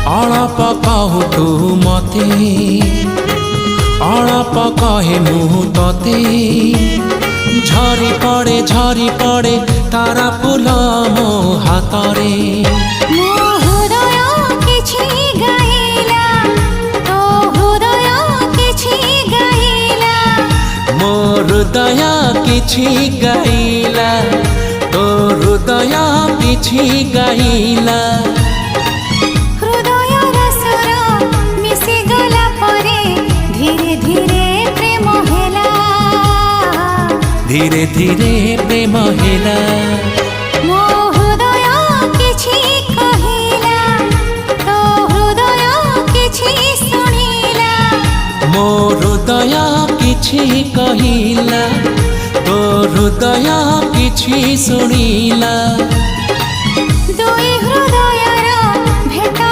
अळप कहु तू मते अळप कहे मु तते झरी पड़े तारा फूल मो हातरे मो हृदय किछि गाइला तो हृदय किछि गाइला धीरे धीरे प्रेम हेला मो हृदय किछि कहिला तो हृदय किछि सुनिला मो हृदय किछि कहिला तो हृदय किछि सुनिला।